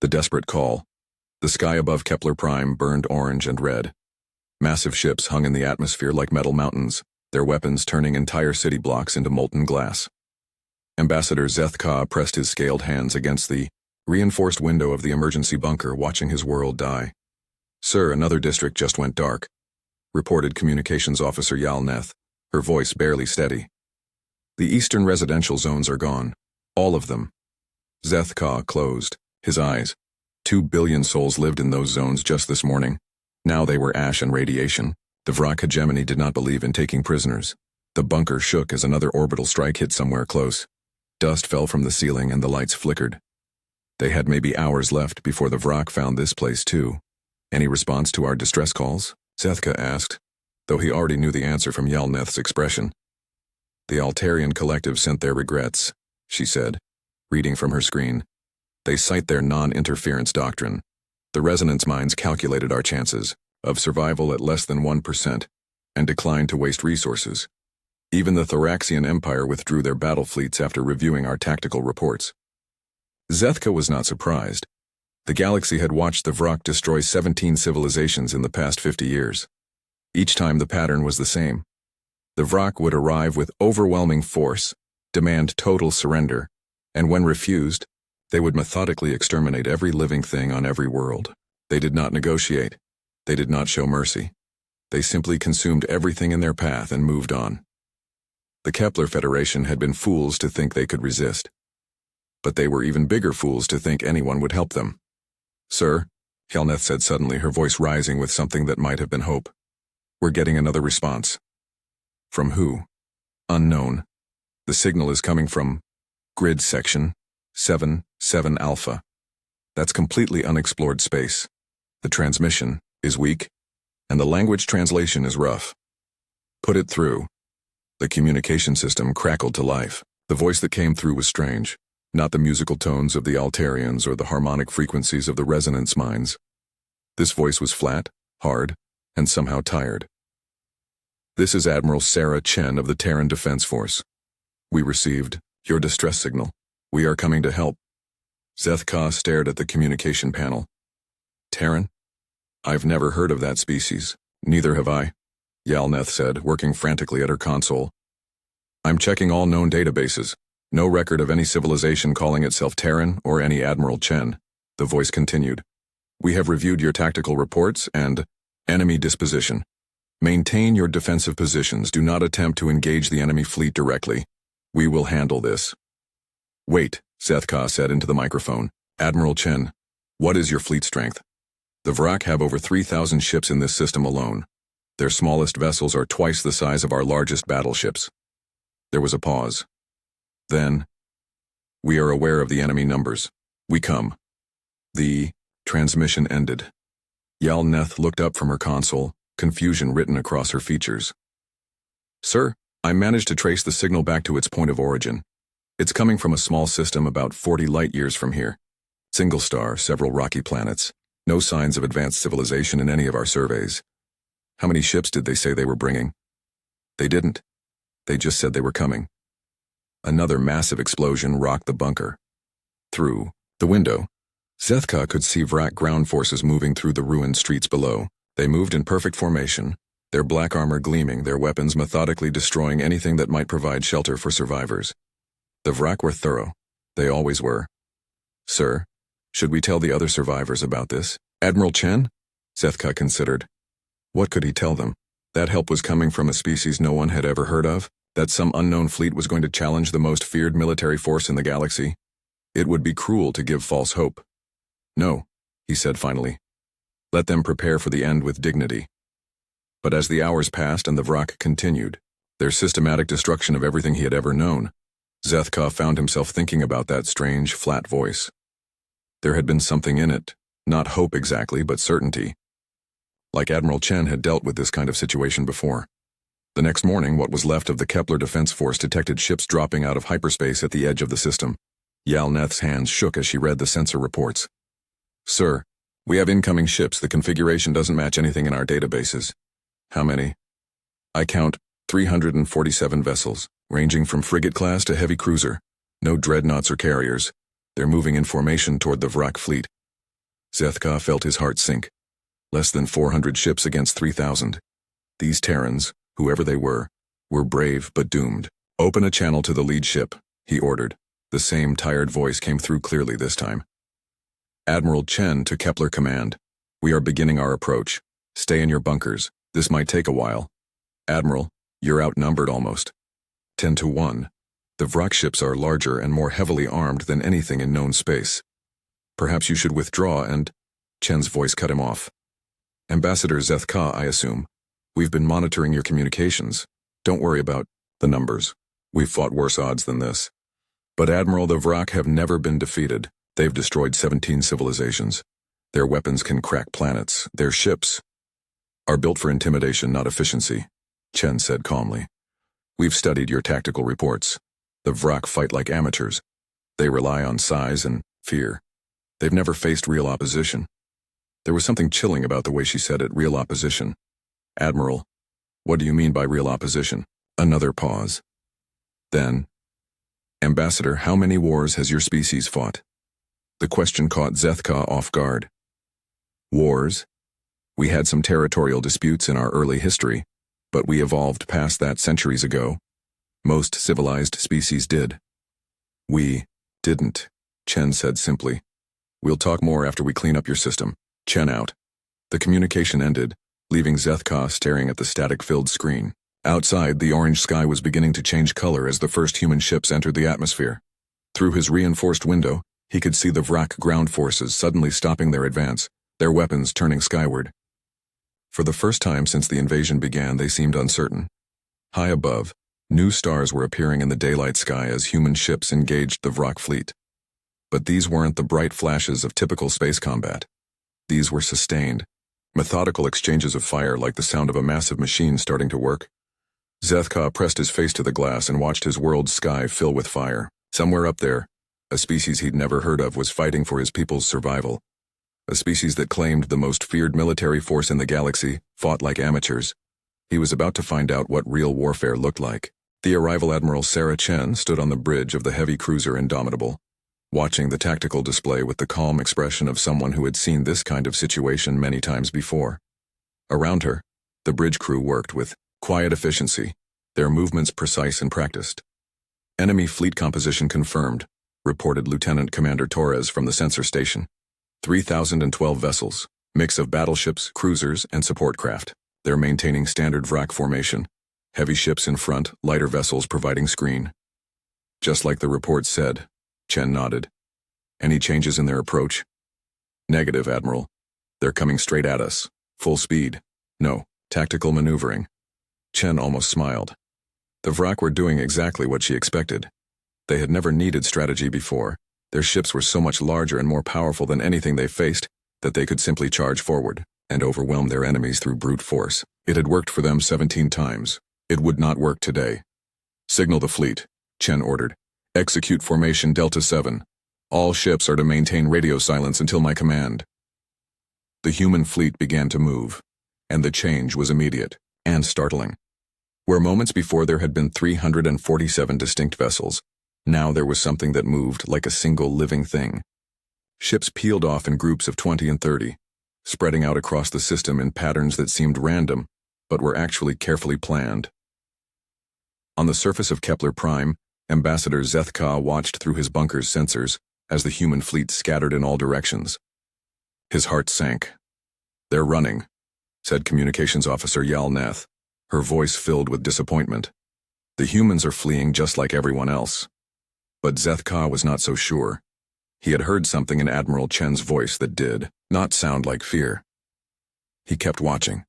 The desperate call. The sky above Kepler Prime burned orange and red. Massive ships hung in the atmosphere like metal mountains, their weapons turning entire city blocks into molten glass. Ambassador Zeth Ka pressed his scaled hands against the reinforced window of the emergency bunker, watching his world die. "Sir, another district just went dark," reported Communications Officer Yal Neth, her voice barely steady. "The eastern residential zones are gone. All of them." Zeth Ka closed his eyes. 2 billion souls lived in those zones just this morning. Now they were ash and radiation. The Vrak hegemony did not believe in taking prisoners. The bunker shook as another orbital strike hit somewhere close. Dust fell from the ceiling and the lights flickered. They had maybe hours left before the Vrak found this place too. "Any response to our distress calls?" Zethka asked, though he already knew the answer from Yalneth's expression. "The Altarian Collective sent their regrets," she said, reading from her screen. "They cite their non-interference doctrine. The resonance mines calculated our chances of survival at less than 1% and declined to waste resources. Even the Thoraxian Empire withdrew their battle fleets after reviewing our tactical reports." Zethka was not surprised. The galaxy had watched the Vrak destroy 17 civilizations in the past 50 years. Each time the pattern was the same. The Vrak would arrive with overwhelming force, demand total surrender, and when refused, they would methodically exterminate every living thing on every world. They did not negotiate. They did not show mercy. They simply consumed everything in their path and moved on. The Kepler Federation had been fools to think they could resist. But they were even bigger fools to think anyone would help them. "Sir," Yalneth said suddenly, her voice rising with something that might have been hope. "We're getting another response." "From who?" "Unknown. The signal is coming from grid section 7-7 Alpha. That's completely unexplored space. The transmission is weak, and the language translation is rough. Put it through." The communication system crackled to life. The voice that came through was strange. Not the musical tones of the Altarians or the harmonic frequencies of the resonance mines. This voice was flat, hard, and somehow tired. "This is Admiral Sarah Chen of the Terran Defense Force. We received your distress signal. We are coming to help." Zeth Ka stared at the communication panel. "Terran? I've never heard of that species." "Neither have I," Yalneth said, working frantically at her console. "I'm checking all known databases. No record of any civilization calling itself Terran or any Admiral Chen." The voice continued. "We have reviewed your tactical reports and enemy disposition. Maintain your defensive positions. Do not attempt to engage the enemy fleet directly. We will handle this." "Wait," Zeth Ka said into the microphone. "Admiral Chen, what is your fleet strength?" "The Vrak have over 3,000 ships in this system alone. Their smallest vessels are twice the size of our largest battleships." There was a pause. Then, "We are aware of the enemy numbers. We come." The transmission ended. Yalneth looked up from her console, confusion written across her features. "Sir, I managed to trace the signal back to its point of origin. It's coming from a small system about 40 light-years from here. Single star, several rocky planets. No signs of advanced civilization in any of our surveys." "How many ships did they say they were bringing?" "They didn't. They just said they were coming." Another massive explosion rocked the bunker. Through the window, Zeth Ka could see Vrak ground forces moving through the ruined streets below. They moved in perfect formation, their black armor gleaming, their weapons methodically destroying anything that might provide shelter for survivors. The Vrak were thorough. They always were. "Sir, should we tell the other survivors about this?" "Admiral Chen?" Zeth Ka considered. What could he tell them? That help was coming from a species no one had ever heard of? That some unknown fleet was going to challenge the most feared military force in the galaxy? It would be cruel to give false hope. "No," he said finally. "Let them prepare for the end with dignity." But as the hours passed and the Vrak continued, their systematic destruction of everything he had ever known, Zeth Ka found himself thinking about that strange, flat voice. There had been something in it, not hope exactly, but certainty. Like Admiral Chen had dealt with this kind of situation before. The next morning, what was left of the Kepler Defense Force detected ships dropping out of hyperspace at the edge of the system. Yalneth's hands shook as she read the sensor reports. "Sir, we have incoming ships. The configuration doesn't match anything in our databases." "How many?" "I count 347 vessels, ranging from frigate class to heavy cruiser. No dreadnoughts or carriers. They're moving in formation toward the Vrak fleet. Zethka felt his heart sink. Less than 400 ships against 3,000. These Terrans, whoever they were brave but doomed. "Open a channel to the lead ship," he ordered. The same tired voice came through clearly this time. Admiral Chen to Kepler Command. "We are beginning our approach. Stay in your bunkers. This might take a while." "Admiral, you're outnumbered almost." 10-1. The Vrak ships are larger and more heavily armed than anything in known space. "Perhaps you should withdraw and—" Chen's voice cut him off. "Ambassador Zethka, I assume. We've been monitoring your communications. Don't worry about the numbers. We've fought worse odds than this." "But Admiral, the Vrak have never been defeated. They've destroyed 17 civilizations. Their weapons can crack planets. Their ships are built for intimidation, not efficiency," Chen said calmly. "We've studied your tactical reports. The Vrak fight like amateurs. They rely on size and fear. They've never faced real opposition." There was something chilling about the way she said it, real opposition. "Admiral, what do you mean by real opposition?" Another pause. Then, "Ambassador, how many wars has your species fought?" The question caught Zethka off guard. "Wars? We had some territorial disputes in our early history, but we evolved past that centuries ago. Most civilized species did." "We didn't," Chen said simply. "We'll talk more after we clean up your system." Chen out. The communication ended, leaving Zethka staring at the static-filled screen. Outside, the orange sky was beginning to change color as the first human ships entered the atmosphere. Through his reinforced window, he could see the Vrak ground forces suddenly stopping their advance, their weapons turning skyward. For the first time since the invasion began, they seemed uncertain. High above, new stars were appearing in the daylight sky as human ships engaged the Vrak fleet. But these weren't the bright flashes of typical space combat. These were sustained, methodical exchanges of fire like the sound of a massive machine starting to work. Zethka pressed his face to the glass and watched his world's sky fill with fire. Somewhere up there, a species he'd never heard of was fighting for his people's survival. A species that claimed the most feared military force in the galaxy, fought like amateurs. He was about to find out what real warfare looked like. The arrival Admiral Sarah Chen stood on the bridge of the heavy cruiser Indomitable, watching the tactical display with the calm expression of someone who had seen this kind of situation many times before. Around her, the bridge crew worked with quiet efficiency, their movements precise and practiced. "Enemy fleet composition confirmed," reported Lieutenant Commander Torres from the sensor station. 3,012 vessels, mix of battleships, cruisers, and support craft. They're maintaining standard Vrak formation. Heavy ships in front, lighter vessels providing screen. "Just like the report said," Chen nodded. "Any changes in their approach?" "Negative, Admiral. They're coming straight at us. Full speed. No, tactical maneuvering." Chen almost smiled. The Vrak were doing exactly what she expected. They had never needed strategy before. Their ships were so much larger and more powerful than anything they faced that they could simply charge forward and overwhelm their enemies through brute force. It had worked for them 17 times. It would not work today. "Signal the fleet," Chen ordered. "Execute formation Delta 7. All ships are to maintain radio silence until my command." The human fleet began to move, and the change was immediate and startling. Where moments before there had been 347 distinct vessels, now there was something that moved like a single living thing. Ships peeled off in groups of 20 and 30, spreading out across the system in patterns that seemed random, but were actually carefully planned. On the surface of Kepler Prime, Ambassador Zethka watched through his bunker's sensors as the human fleet scattered in all directions. His heart sank. "They're running," said Communications Officer Yal Neth, her voice filled with disappointment. "The humans are fleeing just like everyone else." But Zethka was not so sure. He had heard something in Admiral Chen's voice that did not sound like fear. He kept watching.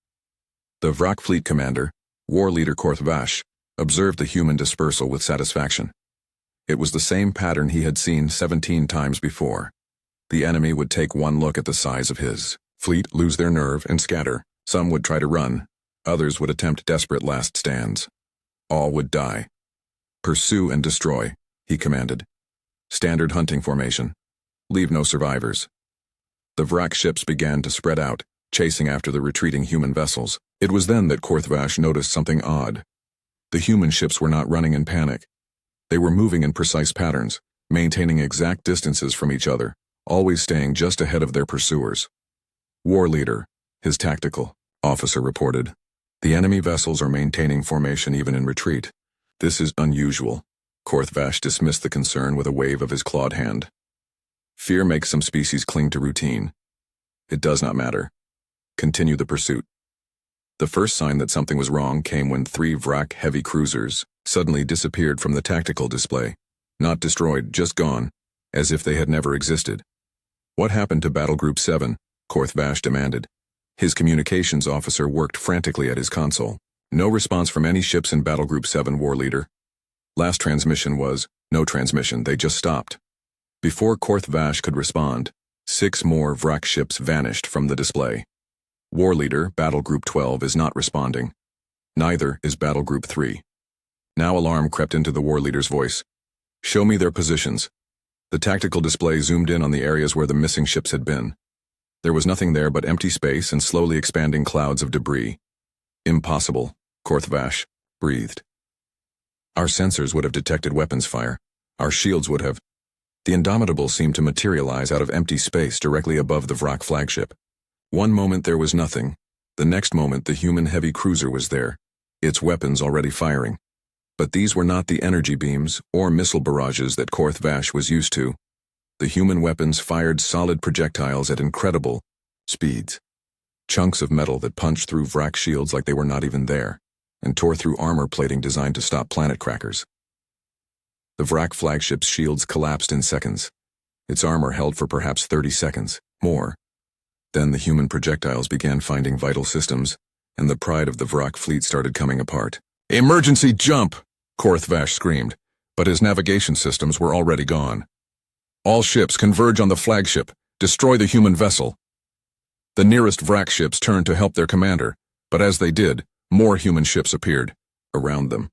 The Vrak Fleet Commander, War Leader Korthvash, observed the human dispersal with satisfaction. It was the same pattern he had seen 17 times before. The enemy would take one look at the size of his fleet, lose their nerve, and scatter. Some would try to run. Others would attempt desperate last stands. All would die. "Pursue and destroy," he commanded. "Standard hunting formation. Leave no survivors." The Vrak ships began to spread out, chasing after the retreating human vessels. It was then that Korthvash noticed something odd. The human ships were not running in panic. They were moving in precise patterns, maintaining exact distances from each other, always staying just ahead of their pursuers. War leader, his tactical officer reported. The enemy vessels are maintaining formation even in retreat. This is unusual. Korthvash dismissed the concern with a wave of his clawed hand. Fear makes some species cling to routine. It does not matter. Continue the pursuit. The first sign that something was wrong came when 3 Vrak heavy cruisers suddenly disappeared from the tactical display. Not destroyed, just gone, as if they had never existed. What happened to Battle Group 7? Korthvash demanded. His communications officer worked frantically at his console. No response from any ships in Battle Group 7, War Leader. Last transmission was, no transmission, they just stopped. Before Korthvash could respond, 6 more Vrak ships vanished from the display. War Leader, Battle Group 12 is not responding. Neither is Battle Group 3. Now alarm crept into the War Leader's voice. Show me their positions. The tactical display zoomed in on the areas where the missing ships had been. There was nothing there but empty space and slowly expanding clouds of debris. Impossible, Korthvash breathed. Our sensors would have detected weapons fire. Our shields would have. The Indomitable seemed to materialize out of empty space directly above the Vrak flagship. One moment there was nothing. The next moment the human heavy cruiser was there, its weapons already firing. But these were not the energy beams or missile barrages that Korthvash was used to. The human weapons fired solid projectiles at incredible speeds. Chunks of metal that punched through Vrak shields like they were not even there, and tore through armor plating designed to stop planet crackers. The Vrak flagship's shields collapsed in seconds. Its armor held for perhaps 30 seconds, more. Then the human projectiles began finding vital systems, and the pride of the Vrak fleet started coming apart. Emergency jump! Korthvash screamed, but his navigation systems were already gone. All ships converge on the flagship, destroy the human vessel. The nearest Vrak ships turned to help their commander, but as they did, more human ships appeared, around them.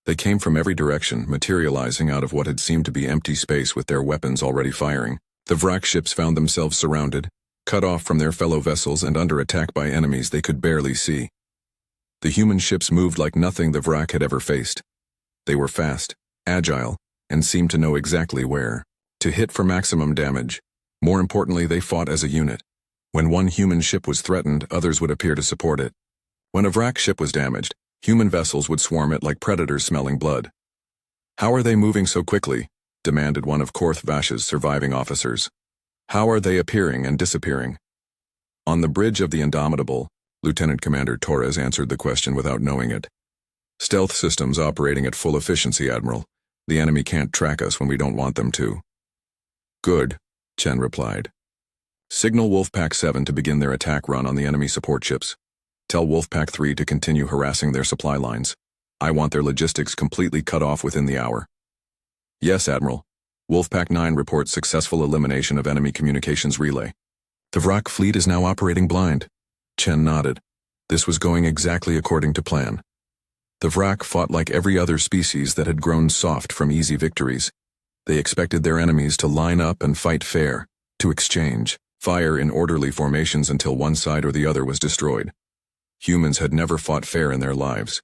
They came from every direction, materializing out of what had seemed to be empty space with their weapons already firing. The Vrak ships found themselves surrounded, cut off from their fellow vessels and under attack by enemies they could barely see. The human ships moved like nothing the Vrak had ever faced. They were fast, agile, and seemed to know exactly where to hit for maximum damage. More importantly, they fought as a unit. When one human ship was threatened, others would appear to support it. When a Vrak ship was damaged, human vessels would swarm it like predators smelling blood. How are they moving so quickly? Demanded one of Korthvash's surviving officers. How are they appearing and disappearing? On the bridge of the Indomitable, Lieutenant Commander Torres answered the question without knowing it. Stealth systems operating at full efficiency, Admiral. The enemy can't track us when we don't want them to. Good, Chen replied. Signal Wolfpack 7 to begin their attack run on the enemy support ships. Tell Wolfpack 3 to continue harassing their supply lines. I want their logistics completely cut off within the hour. Yes, Admiral. Wolfpack 9 reports successful elimination of enemy communications relay. The Vrak fleet is now operating blind. Chen nodded. This was going exactly according to plan. The Vrak fought like every other species that had grown soft from easy victories. They expected their enemies to line up and fight fair, to exchange fire in orderly formations until one side or the other was destroyed. Humans had never fought fair in their lives.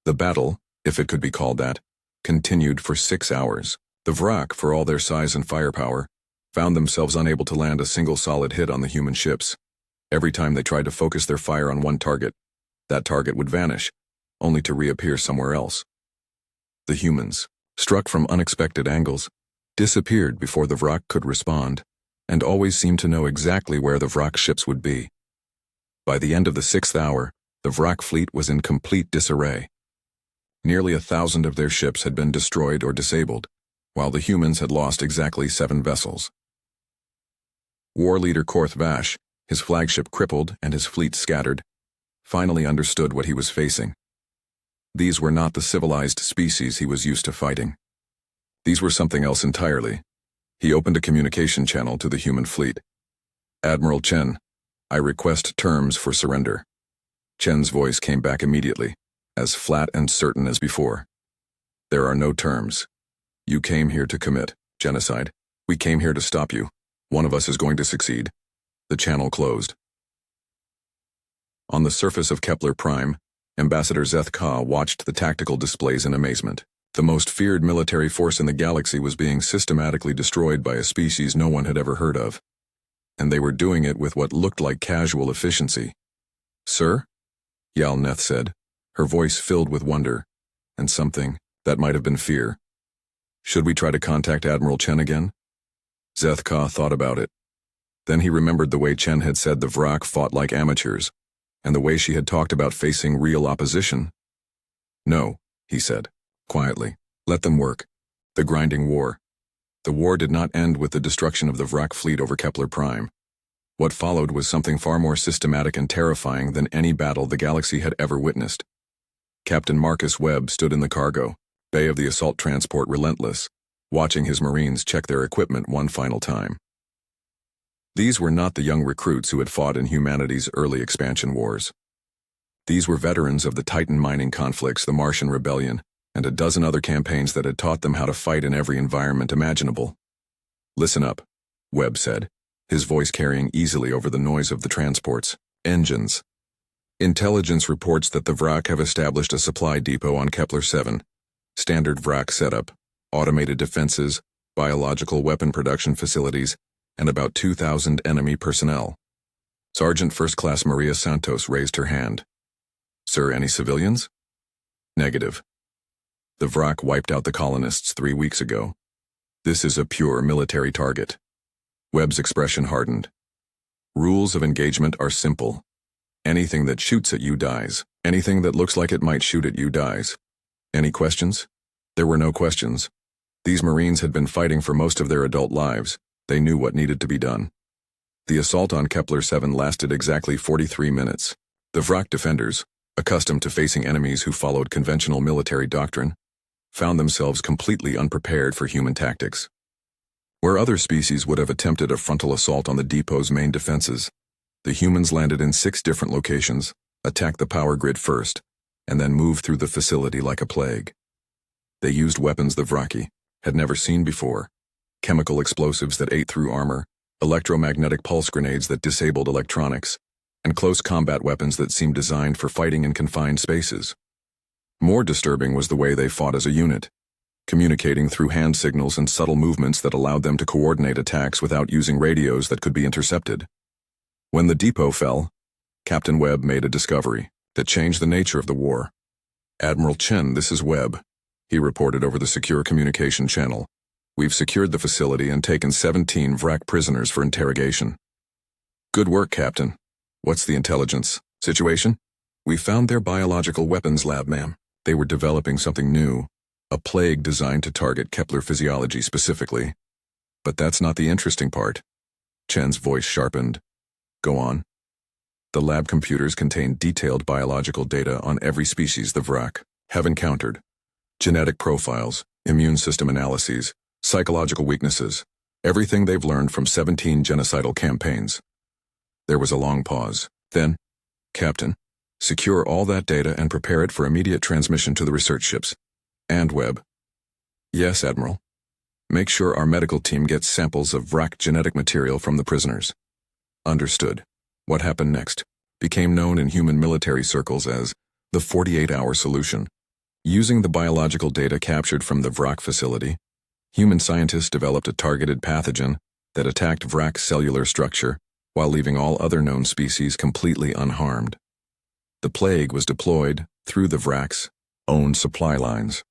The battle, if it could be called that, continued for 6 hours. The Vrak, for all their size and firepower, found themselves unable to land a single solid hit on the human ships. Every time they tried to focus their fire on one target, that target would vanish, only to reappear somewhere else. The humans, struck from unexpected angles, disappeared before the Vrak could respond, and always seemed to know exactly where the Vrak ships would be. By the end of the 6th hour, the Vrak fleet was in complete disarray. Nearly 1,000 of their ships had been destroyed or disabled, while the humans had lost exactly 7 vessels. War leader Korthvash, his flagship crippled and his fleet scattered, finally understood what he was facing. These were not the civilized species he was used to fighting. These were something else entirely. He opened a communication channel to the human fleet. Admiral Chen, I request terms for surrender. Chen's voice came back immediately, as flat and certain as before. There are no terms. You came here to commit genocide. We came here to stop you. One of us is going to succeed. The channel closed. On the surface of Kepler Prime, Ambassador Zeth Ka watched the tactical displays in amazement. The most feared military force in the galaxy was being systematically destroyed by a species no one had ever heard of. And they were doing it with what looked like casual efficiency. "Sir?" Yalneth said, her voice filled with wonder, and something that might have been fear. "Should we try to contact Admiral Chen again?" Zethka thought about it. Then he remembered the way Chen had said the Vrak fought like amateurs, and the way she had talked about facing real opposition. "No," he said, quietly. "Let them work. The grinding war." The war did not end with the destruction of the Vrak fleet over Kepler Prime. What followed was something far more systematic and terrifying than any battle the galaxy had ever witnessed. Captain Marcus Webb stood in the cargo bay of the assault transport Relentless, watching his Marines check their equipment one final time. These were not the young recruits who had fought in humanity's early expansion wars. These were veterans of the Titan mining conflicts, the Martian Rebellion, and a dozen other campaigns that had taught them how to fight in every environment imaginable. "Listen up," Webb said, his voice carrying easily over the noise of the transport's engines. "Intelligence reports that the Vrak have established a supply depot on Kepler 7. Standard Vrak setup, automated defenses, biological weapon production facilities, and about 2,000 enemy personnel." Sergeant First Class Maria Santos raised her hand. "Sir, any civilians?" "Negative. The Vrak wiped out the colonists 3 weeks ago. This is a pure military target." Webb's expression hardened. "Rules of engagement are simple. Anything that shoots at you dies. Anything that looks like it might shoot at you dies. Any questions?" There were no questions. These Marines had been fighting for most of their adult lives. They knew what needed to be done. The assault on Kepler 7 lasted exactly 43 minutes. The Vrak defenders, accustomed to facing enemies who followed conventional military doctrine, found themselves completely unprepared for human tactics. Where other species would have attempted a frontal assault on the depot's main defenses, the humans landed in 6 different locations, attacked the power grid first, and then moved through the facility like a plague. They used weapons the Vraki had never seen before: chemical explosives that ate through armor, electromagnetic pulse grenades that disabled electronics, and close combat weapons that seemed designed for fighting in confined spaces. More disturbing was the way they fought as a unit, communicating through hand signals and subtle movements that allowed them to coordinate attacks without using radios that could be intercepted. When the depot fell, Captain Webb made a discovery that changed the nature of the war. "Admiral Chen, this is Webb," he reported over the secure communication channel. "We've secured the facility and taken 17 Vrak prisoners for interrogation." "Good work, Captain. What's the intelligence situation?" "We found their biological weapons lab, ma'am. They were developing something new, a plague designed to target Kepler physiology specifically. But that's not the interesting part." Chen's voice sharpened. "Go on." "The lab computers contain detailed biological data on every species the Vrak have encountered. Genetic profiles, immune system analyses, psychological weaknesses, everything they've learned from 17 genocidal campaigns." There was a long pause. Then, "Captain, secure all that data and prepare it for immediate transmission to the research ships. And Webb." "Yes, Admiral." "Make sure our medical team gets samples of Vrak genetic material from the prisoners." "Understood." What happened next became known in human military circles as the 48-hour solution. Using the biological data captured from the Vrak facility, human scientists developed a targeted pathogen that attacked Vrak's cellular structure while leaving all other known species completely unharmed. The plague was deployed through the Vrak's own supply lines.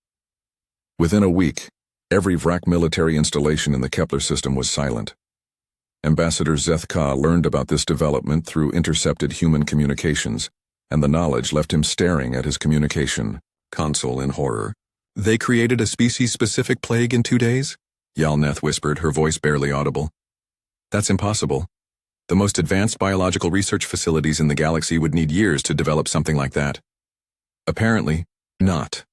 Within a week, every Vrak military installation in the Kepler system was silent. Ambassador Zethka learned about this development through intercepted human communications, and the knowledge left him staring at his communication console in horror. "They created a species-specific plague in 2 days?" Yalneth whispered, her voice barely audible. "That's impossible. The most advanced biological research facilities in the galaxy would need years to develop something like that." "Apparently not,"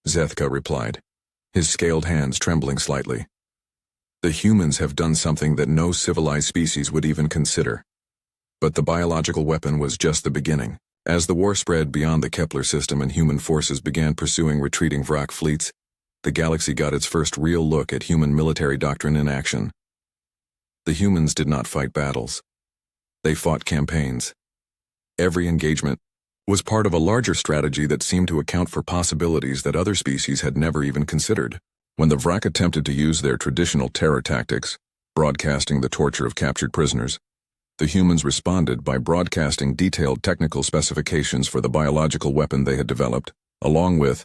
Zethka replied, his scaled hands trembling slightly. "The humans have done something that no civilized species would even consider. But the biological weapon was just the beginning. As the war spread beyond the Kepler system and human forces began pursuing retreating Vrak fleets, the galaxy got its first real look at human military doctrine in action. The humans did not fight battles. They fought campaigns. Every engagement was part of a larger strategy that seemed to account for possibilities that other species had never even considered. When the Vrak attempted to use their traditional terror tactics, broadcasting the torture of captured prisoners, the humans responded by broadcasting detailed technical specifications for the biological weapon they had developed, along with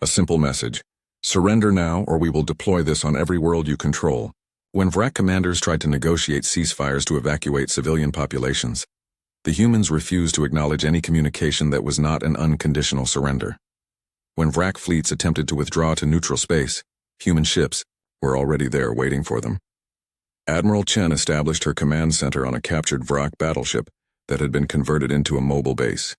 a simple message: surrender now or we will deploy this on every world you control. When Vrak commanders tried to negotiate ceasefires to evacuate civilian populations, the humans refused to acknowledge any communication that was not an unconditional surrender. When Vrak fleets attempted to withdraw to neutral space, human ships were already there waiting for them. Admiral Chen established her command center on a captured Vrak battleship that had been converted into a mobile base.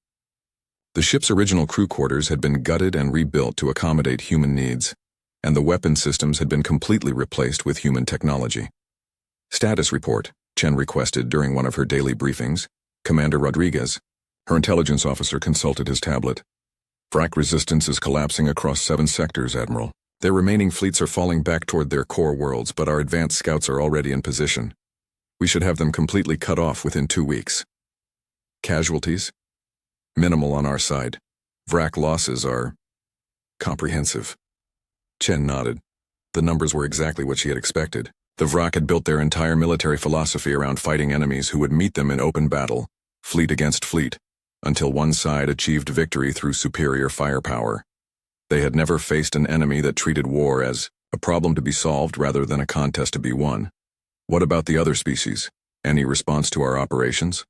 The ship's original crew quarters had been gutted and rebuilt to accommodate human needs, and the weapon systems had been completely replaced with human technology. Status report, Chen requested during one of her daily briefings. Commander Rodriguez, her intelligence officer, consulted his tablet. Vrak resistance is collapsing across 7 sectors, Admiral. Their remaining fleets are falling back toward their core worlds, but our advanced scouts are already in position. We should have them completely cut off within 2 weeks. Casualties? Minimal on our side. Vrak losses are comprehensive. Chen nodded. The numbers were exactly what she had expected. The Vrak had built their entire military philosophy around fighting enemies who would meet them in open battle, fleet against fleet, until one side achieved victory through superior firepower. They had never faced an enemy that treated war as a problem to be solved rather than a contest to be won. What about the other species? Any response to our operations?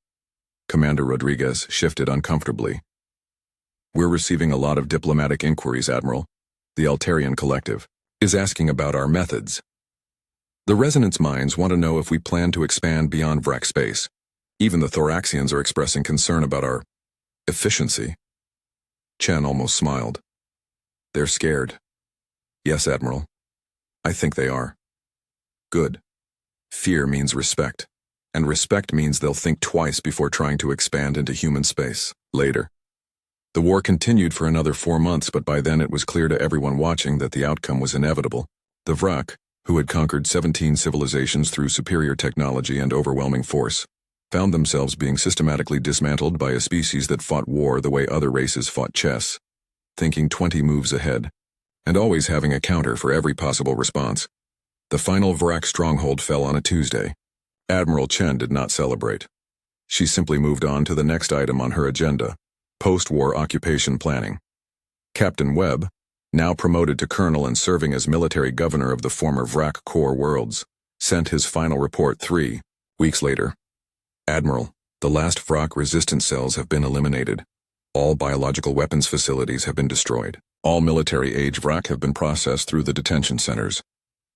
Commander Rodriguez shifted uncomfortably. We're receiving a lot of diplomatic inquiries, Admiral. The Altarian Collective is asking about our methods. The Resonance Minds want to know if we plan to expand beyond Vrak space. Even the Thoraxians are expressing concern about our efficiency. Chen almost smiled. They're scared. Yes, Admiral. I think they are. Good. Fear means respect, and respect means they'll think twice before trying to expand into human space. Later. The war continued for another 4 months, but by then it was clear to everyone watching that the outcome was inevitable. The Vrak, who had conquered 17 civilizations through superior technology and overwhelming force, found themselves being systematically dismantled by a species that fought war the way other races fought chess, thinking 20 moves ahead, and always having a counter for every possible response. The final Vrak stronghold fell on a Tuesday. Admiral Chen did not celebrate. She simply moved on to the next item on her agenda: post-war occupation planning. Captain Webb, now promoted to colonel and serving as military governor of the former Vrak core worlds, sent his final report 3 weeks later. Admiral, the last Vrak resistance cells have been eliminated. All biological weapons facilities have been destroyed. All military-age Vrak have been processed through the detention centers.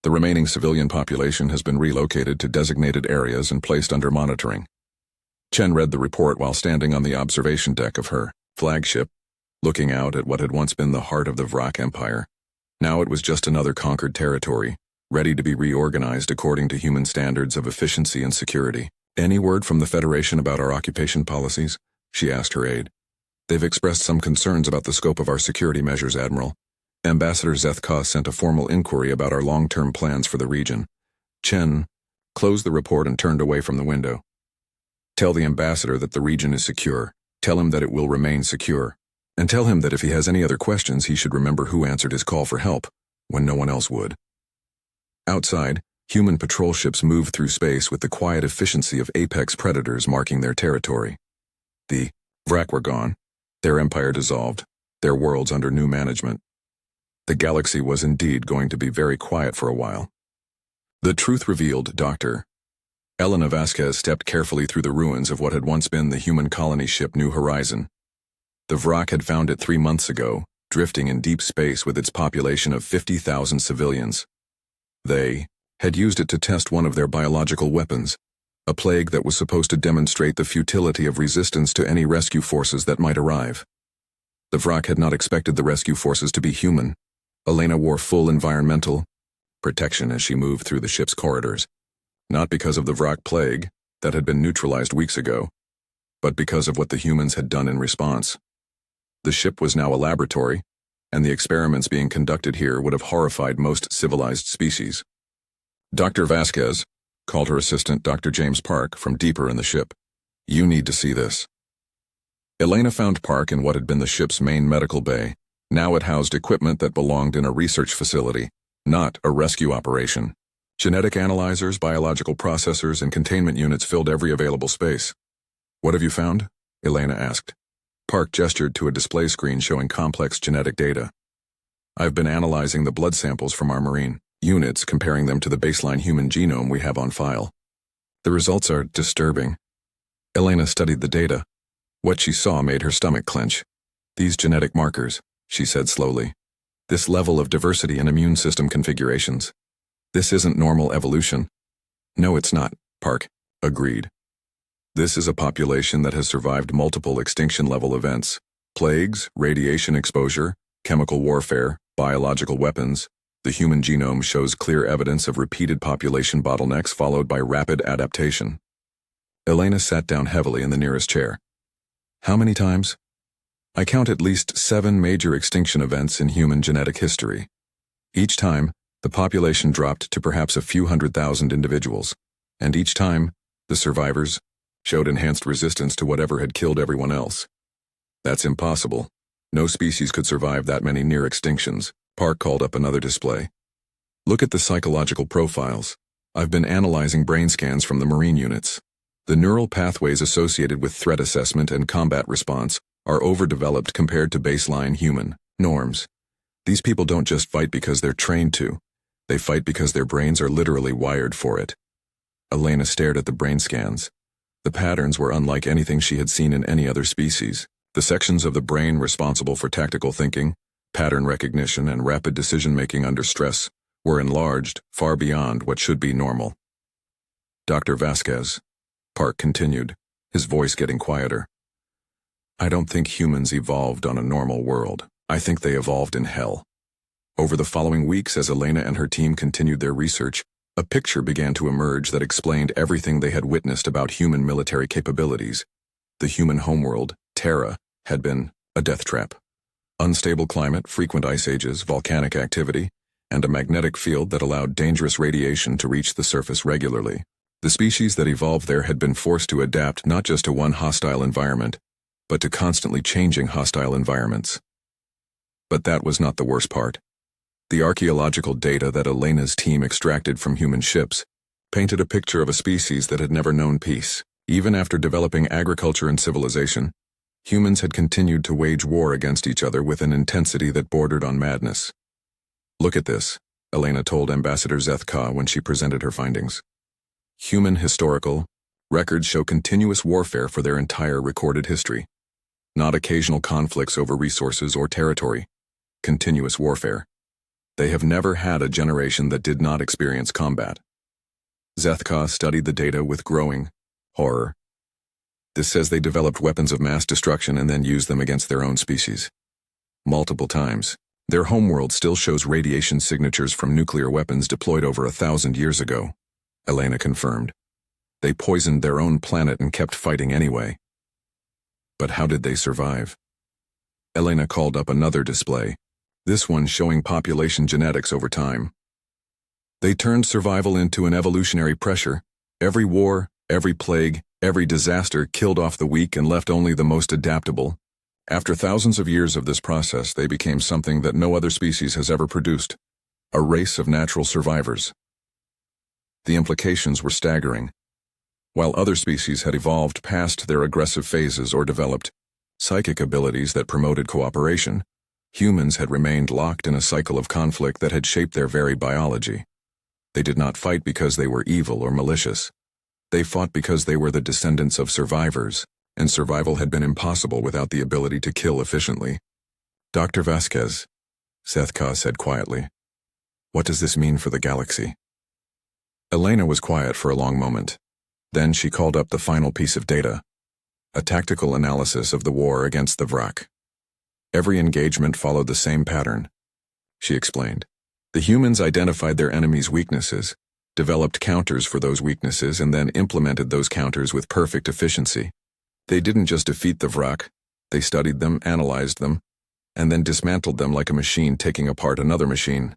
The remaining civilian population has been relocated to designated areas and placed under monitoring. Chen read the report while standing on the observation deck of her flagship, looking out at what had once been the heart of the Vrak Empire. Now it was just another conquered territory, ready to be reorganized according to human standards of efficiency and security. Any word from the Federation about our occupation policies? She asked her aide. They've expressed some concerns about the scope of our security measures, Admiral. Ambassador Zethka sent a formal inquiry about our long-term plans for the region. Chen closed the report and turned away from the window. Tell the ambassador that the region is secure. Tell him that it will remain secure. And tell him that if he has any other questions, he should remember who answered his call for help when no one else would. Outside, human patrol ships moved through space with the quiet efficiency of apex predators marking their territory. The Vrak were gone, their empire dissolved, their worlds under new management. The galaxy was indeed going to be very quiet for a while. The truth revealed, Dr. Elena Vasquez stepped carefully through the ruins of what had once been the human colony ship New Horizon. The Vrak had found it 3 months ago, drifting in deep space with its population of 50,000 civilians. They had used it to test one of their biological weapons, a plague that was supposed to demonstrate the futility of resistance to any rescue forces that might arrive. The Vrak had not expected the rescue forces to be human. Elena wore full environmental protection as she moved through the ship's corridors, not because of the Vrak plague that had been neutralized weeks ago, but because of what the humans had done in response. The ship was now a laboratory, and the experiments being conducted here would have horrified most civilized species. Dr. Vasquez called her assistant Dr. James Park from deeper in the ship. You need to see this. Elena found Park in what had been the ship's main medical bay. Now it housed equipment that belonged in a research facility, not a rescue operation. Genetic analyzers, biological processors, and containment units filled every available space. "What have you found?" Elena asked. Park gestured to a display screen showing complex genetic data. "I've been analyzing the blood samples from our marine units, comparing them to the baseline human genome we have on file. The results are disturbing." Elena studied the data. What she saw made her stomach clench. "These genetic markers," she said slowly. "This level of diversity in immune system configurations. This isn't normal evolution." "No, it's not," Park agreed. "This is a population that has survived multiple extinction-level events: plagues, radiation exposure, chemical warfare, biological weapons. The human genome shows clear evidence of repeated population bottlenecks followed by rapid adaptation." Elena sat down heavily in the nearest chair. "How many times?" "I count at least 7 major extinction events in human genetic history. Each time, the population dropped to perhaps a few 100,000 individuals, and each time, the survivors showed enhanced resistance to whatever had killed everyone else. That's impossible. No species could survive that many near extinctions." Park called up another display. "Look at the psychological profiles. I've been analyzing brain scans from the marine units. The neural pathways associated with threat assessment and combat response are overdeveloped compared to baseline human norms. These people don't just fight because they're trained to. They fight because their brains are literally wired for it." Elena stared at the brain scans. The patterns were unlike anything she had seen in any other species. The sections of the brain responsible for tactical thinking, pattern recognition, and rapid decision-making under stress were enlarged far beyond what should be normal. "Dr. Vasquez," Park continued, his voice getting quieter, "I don't think humans evolved on a normal world. I think they evolved in hell." Over the following weeks, as Elena and her team continued their research, a picture began to emerge that explained everything they had witnessed about human military capabilities. The human homeworld, Terra, had been a death trap. Unstable climate, frequent ice ages, volcanic activity, and a magnetic field that allowed dangerous radiation to reach the surface regularly. The species that evolved there had been forced to adapt not just to one hostile environment, but to constantly changing hostile environments. But that was not the worst part. The archaeological data that Elena's team extracted from human ships painted a picture of a species that had never known peace. Even after developing agriculture and civilization, humans had continued to wage war against each other with an intensity that bordered on madness. "Look at this," Elena told Ambassador Zethka when she presented her findings. "Human historical records show continuous warfare for their entire recorded history. Not occasional conflicts over resources or territory. Continuous warfare. They have never had a generation that did not experience combat." Zethka studied the data with growing horror. "This says they developed weapons of mass destruction and then used them against their own species. Multiple times. Their homeworld still shows radiation signatures from nuclear weapons deployed over 1,000 years ago," Elena confirmed. "They poisoned their own planet and kept fighting anyway." "But how did they survive?" Elena called up another display, this one showing population genetics over time. "They turned survival into an evolutionary pressure. Every war, every plague, every disaster killed off the weak and left only the most adaptable. After thousands of years of this process, they became something that no other species has ever produced, a race of natural survivors." The implications were staggering. While other species had evolved past their aggressive phases or developed psychic abilities that promoted cooperation, humans had remained locked in a cycle of conflict that had shaped their very biology. They did not fight because they were evil or malicious. They fought because they were the descendants of survivors, and survival had been impossible without the ability to kill efficiently. "Dr. Vasquez," Zethka said quietly, "what does this mean for the galaxy?" Elena was quiet for a long moment. Then she called up the final piece of data, a tactical analysis of the war against the Vrak. Every engagement followed the same pattern, she explained. The humans identified their enemies' weaknesses, developed counters for those weaknesses, and then implemented those counters with perfect efficiency. They didn't just defeat the Vrak, they studied them, analyzed them, and then dismantled them like a machine taking apart another machine.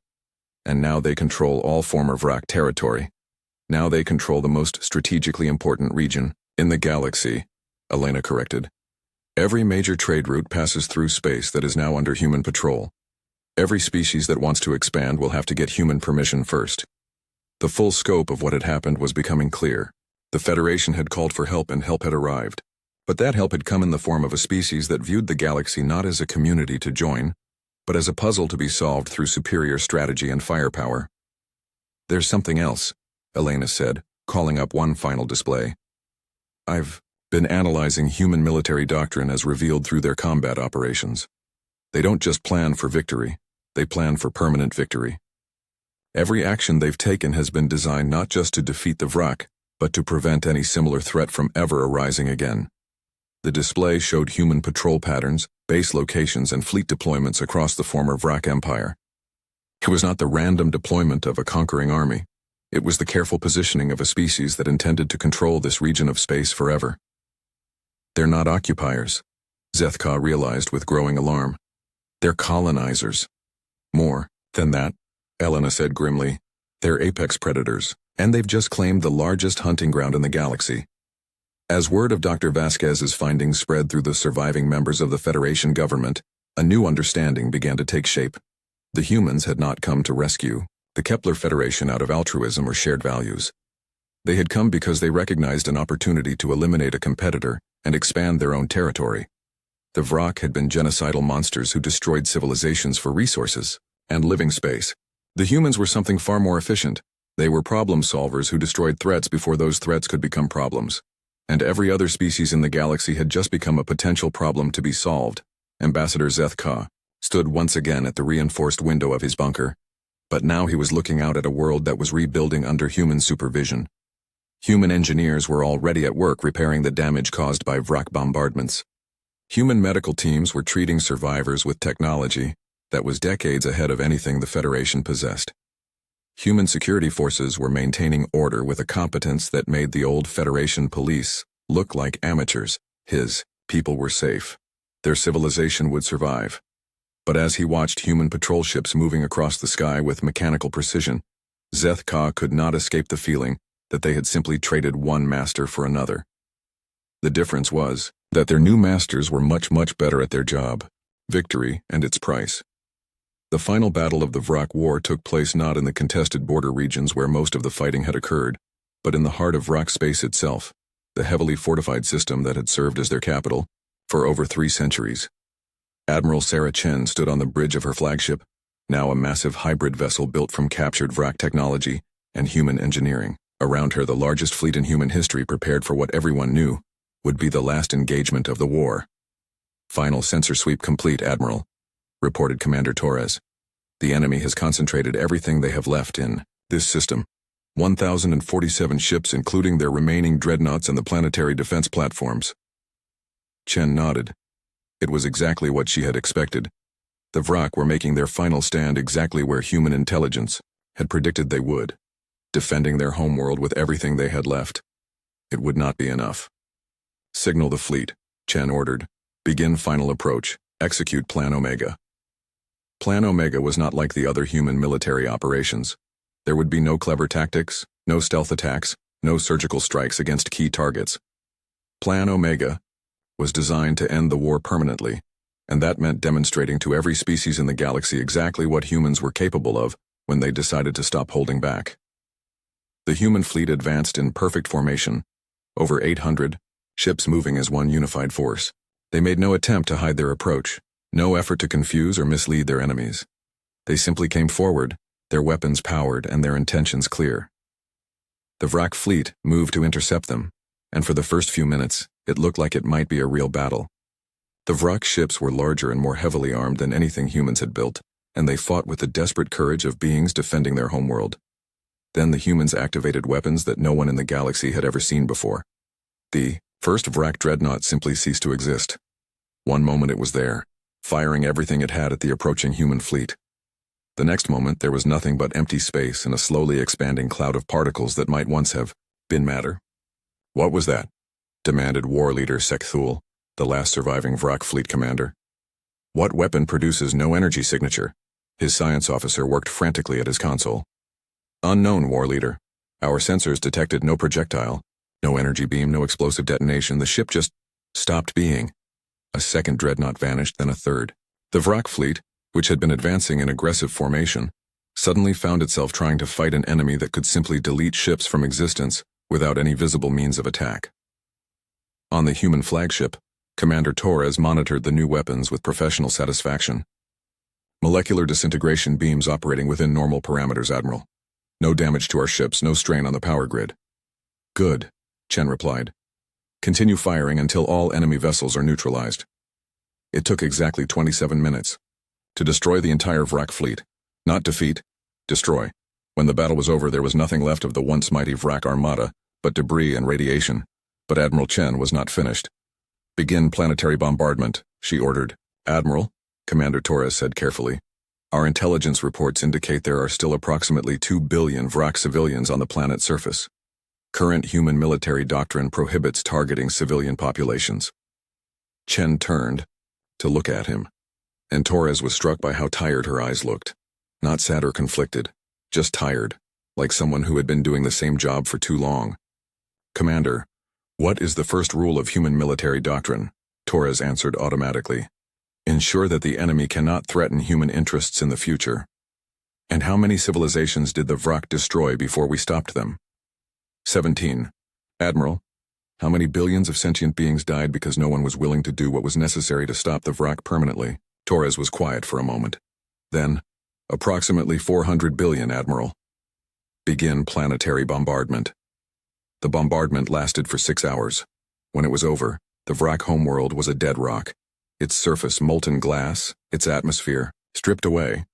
And now they control all former Vrak territory. Now they control the most strategically important region in the galaxy, Elena corrected. Every major trade route passes through space that is now under human patrol. Every species that wants to expand will have to get human permission first. The full scope of what had happened was becoming clear. The Federation had called for help and help had arrived. But that help had come in the form of a species that viewed the galaxy not as a community to join, but as a puzzle to be solved through superior strategy and firepower. "There's something else," Elena said, calling up one final display. "I've been analyzing human military doctrine as revealed through their combat operations. They don't just plan for victory, they plan for permanent victory. Every action they've taken has been designed not just to defeat the Vrak, but to prevent any similar threat from ever arising again." The display showed human patrol patterns, base locations, and fleet deployments across the former Vrak Empire. It was not the random deployment of a conquering army. It was the careful positioning of a species that intended to control this region of space forever. "They're not occupiers," Zethka realized with growing alarm. "They're colonizers." "More than that," Elena said grimly. "They're apex predators, and they've just claimed the largest hunting ground in the galaxy." As word of Dr. Vasquez's findings spread through the surviving members of the Federation government, a new understanding began to take shape. The humans had not come to rescue the Kepler Federation out of altruism or shared values. They had come because they recognized an opportunity to eliminate a competitor and expand their own territory. The Vrak had been genocidal monsters who destroyed civilizations for resources and living space. The humans were something far more efficient. They were problem solvers who destroyed threats before those threats could become problems. And every other species in the galaxy had just become a potential problem to be solved. Ambassador Zethka stood once again at the reinforced window of his bunker, but now he was looking out at a world that was rebuilding under human supervision. Human engineers were already at work repairing the damage caused by Vrak bombardments. Human medical teams were treating survivors with technology that was decades ahead of anything the Federation possessed. Human security forces were maintaining order with a competence that made the old Federation police look like amateurs. His people were safe. Their civilization would survive. But as he watched human patrol ships moving across the sky with mechanical precision, Zethka could not escape the feeling that they had simply traded one master for another. The difference was that their new masters were much better at their job, victory and its price. The final battle of the HFY War took place not in the contested border regions where most of the fighting had occurred, but in the heart of HFY space itself, the heavily fortified system that had served as their capital for over 3 centuries. Admiral Sarah Chen stood on the bridge of her flagship, now a massive hybrid vessel built from captured HFY technology and human engineering. Around her, the largest fleet in human history prepared for what everyone knew would be the last engagement of the war. "Final sensor sweep complete, Admiral," reported Commander Torres. "The enemy has concentrated everything they have left in this system. 1,047 ships including their remaining dreadnoughts and the planetary defense platforms." Chen nodded. It was exactly what she had expected. The Vrak were making their final stand exactly where human intelligence had predicted they would, defending their homeworld with everything they had left. It would not be enough. "Signal the fleet," Chen ordered. "Begin final approach. Execute Plan Omega." Plan Omega was not like the other human military operations. There would be no clever tactics, no stealth attacks, no surgical strikes against key targets. Plan Omega was designed to end the war permanently, and that meant demonstrating to every species in the galaxy exactly what humans were capable of when they decided to stop holding back. The human fleet advanced in perfect formation, over 800 ships moving as one unified force. They made no attempt to hide their approach, no effort to confuse or mislead their enemies. They simply came forward, their weapons powered and their intentions clear. The Vrak fleet moved to intercept them, and for the first few minutes, it looked like it might be a real battle. The Vrak ships were larger and more heavily armed than anything humans had built, and they fought with the desperate courage of beings defending their homeworld. Then the humans activated weapons that no one in the galaxy had ever seen before. The first Vrak dreadnought simply ceased to exist. One moment it was there, firing everything it had at the approaching human fleet. The next moment there was nothing but empty space and a slowly expanding cloud of particles that might once have been matter. "What was that?" demanded war leader Sekthul, the last surviving Vrak fleet commander. "What weapon produces no energy signature?" His science officer worked frantically at his console. "Unknown, war leader. Our sensors detected no projectile, no energy beam, no explosive detonation. The ship just stopped being." A second dreadnought vanished, then a third. The Vrak fleet, which had been advancing in aggressive formation, suddenly found itself trying to fight an enemy that could simply delete ships from existence without any visible means of attack. On the human flagship, Commander Torres monitored the new weapons with professional satisfaction. Molecular disintegration beams operating within normal parameters, Admiral. No damage to our ships, no strain on the power grid. Good, Chen replied. Continue firing until all enemy vessels are neutralized. It took exactly 27 minutes to destroy the entire Vrak fleet. Not defeat, destroy. When the battle was over, there was nothing left of the once mighty Vrak armada but debris and radiation. But Admiral Chen was not finished. Begin planetary bombardment, she ordered. Admiral, Commander Torres said carefully. Our intelligence reports indicate there are still approximately 2 billion Vrak civilians on the planet's surface. Current human military doctrine prohibits targeting civilian populations. Chen turned to look at him, and Torres was struck by how tired her eyes looked. Not sad or conflicted, just tired, like someone who had been doing the same job for too long. Commander, what is the first rule of human military doctrine? Torres answered automatically. Ensure that the enemy cannot threaten human interests in the future. And how many civilizations did the Vrak destroy before we stopped them? 17. Admiral, how many billions of sentient beings died because no one was willing to do what was necessary to stop the Vrak permanently? Torres was quiet for a moment. Then, approximately 400 billion, Admiral. Begin planetary bombardment. The bombardment lasted for 6 hours. When it was over, the Vrak homeworld was a dead rock. Its surface molten glass, its atmosphere stripped away.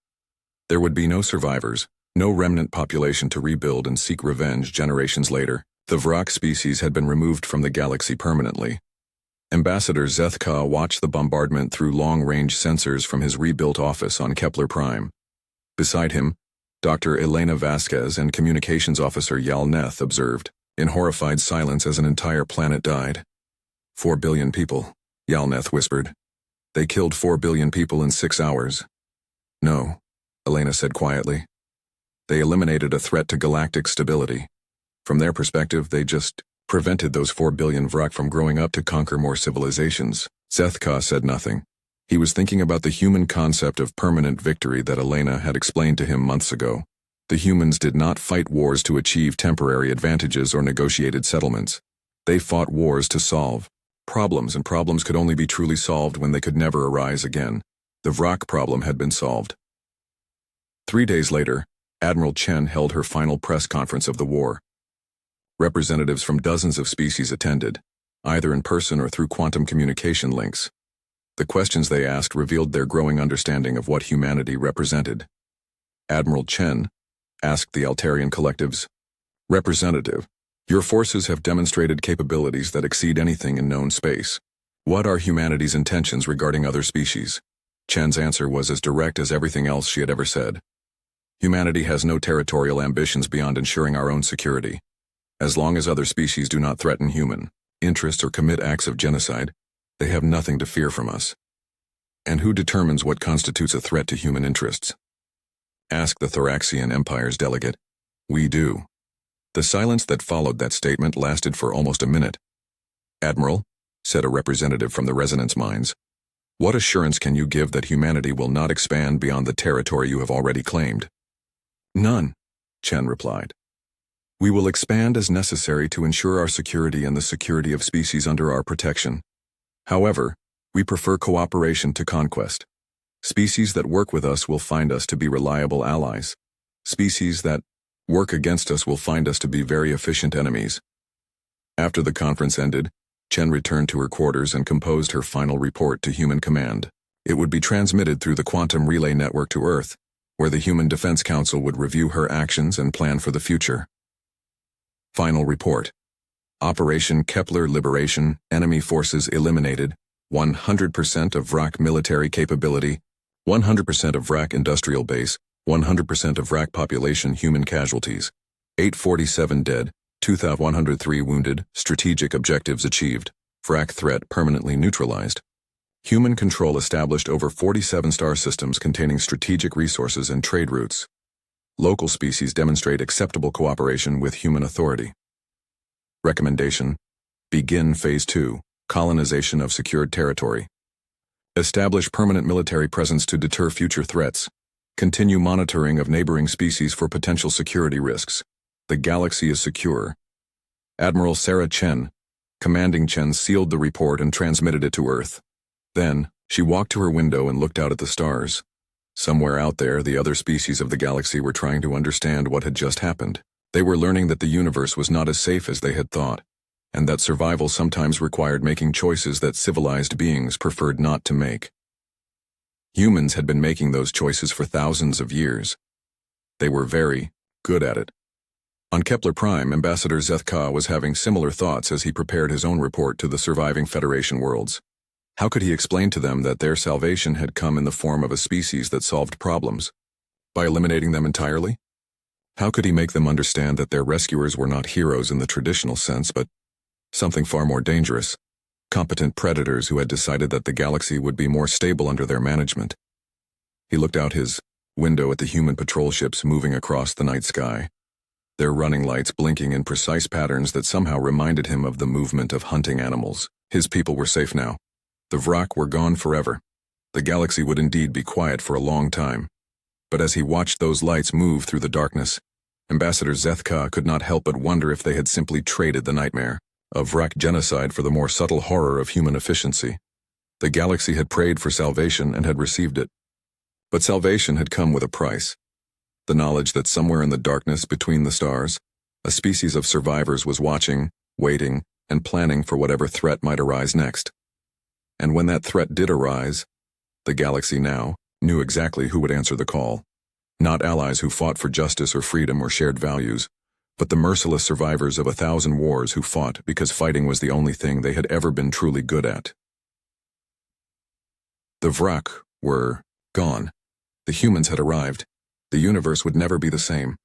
There would be no survivors, no remnant population to rebuild and seek revenge generations later. The Vrak species had been removed from the galaxy permanently. Ambassador Zethka watched the bombardment through long-range sensors from his rebuilt office on Kepler Prime. Beside him, Dr. Elena Vasquez and Communications Officer Yal Neth observed, in horrified silence as an entire planet died. 4 billion people, Yal Neth whispered. They killed 4 billion people in 6 hours. No, Elena said quietly. They eliminated a threat to galactic stability. From their perspective, they just prevented those 4 billion Vrak from growing up to conquer more civilizations. Zethka said nothing. He was thinking about the human concept of permanent victory that Elena had explained to him months ago. The humans did not fight wars to achieve temporary advantages or negotiated settlements. They fought wars to solve problems, and problems could only be truly solved when they could never arise again. The Vrak problem had been solved. 3 days later, Admiral Chen held her final press conference of the war. Representatives from dozens of species attended, either in person or through quantum communication links. The questions they asked revealed their growing understanding of what humanity represented. Admiral Chen asked the Altarian collectives, Representative, your forces have demonstrated capabilities that exceed anything in known space. What are humanity's intentions regarding other species? Chen's answer was as direct as everything else she had ever said. Humanity has no territorial ambitions beyond ensuring our own security. As long as other species do not threaten human interests or commit acts of genocide, they have nothing to fear from us. And who determines what constitutes a threat to human interests? Ask the Thoraxian Empire's delegate. We do. The silence that followed that statement lasted for almost a minute. Admiral, said a representative from the resonance mines, what assurance can you give that humanity will not expand beyond the territory you have already claimed? None, Chen replied. We will expand as necessary to ensure our security and the security of species under our protection. However, we prefer cooperation to conquest. Species that work with us will find us to be reliable allies. Species that work against us will find us to be very efficient enemies. After the conference ended, Chen returned to her quarters and composed her final report to Human Command. It would be transmitted through the quantum relay network to Earth, where the Human Defense Council would review her actions and plan for the future. Final report. Operation Kepler Liberation, enemy forces eliminated, 100% of Vrak military capability, 100% of Vrak industrial base, 100% of Vrak population human casualties, 847 dead, 2,103 wounded, strategic objectives achieved, Vrak threat permanently neutralized. Human control established over 47 star systems containing strategic resources and trade routes. Local species demonstrate acceptable cooperation with human authority. Recommendation: begin Phase 2, colonization of secured territory. Establish permanent military presence to deter future threats. Continue monitoring of neighboring species for potential security risks. The galaxy is secure. Admiral Sarah Chen, commanding Chen, sealed the report and transmitted it to Earth. Then, she walked to her window and looked out at the stars. Somewhere out there, the other species of the galaxy were trying to understand what had just happened. They were learning that the universe was not as safe as they had thought, and that survival sometimes required making choices that civilized beings preferred not to make. Humans had been making those choices for thousands of years. They were very good at it. On Kepler Prime, Ambassador Zethka was having similar thoughts as he prepared his own report to the surviving Federation worlds. How could he explain to them that their salvation had come in the form of a species that solved problems? By eliminating them entirely? How could he make them understand that their rescuers were not heroes in the traditional sense, but something far more dangerous? Competent predators who had decided that the galaxy would be more stable under their management. He looked out his window at the human patrol ships moving across the night sky, their running lights blinking in precise patterns that somehow reminded him of the movement of hunting animals. His people were safe now. The Vrak were gone forever. The galaxy would indeed be quiet for a long time. But as he watched those lights move through the darkness, Ambassador Zethka could not help but wonder if they had simply traded the nightmare of Vrak genocide for the more subtle horror of human efficiency. The galaxy had prayed for salvation and had received it. But salvation had come with a price. The knowledge that somewhere in the darkness between the stars, a species of survivors was watching, waiting, and planning for whatever threat might arise next. And when that threat did arise, the galaxy now knew exactly who would answer the call. Not allies who fought for justice or freedom or shared values, but the merciless survivors of 1,000 wars who fought because fighting was the only thing they had ever been truly good at. The Vrak were gone. The humans had arrived. The universe would never be the same.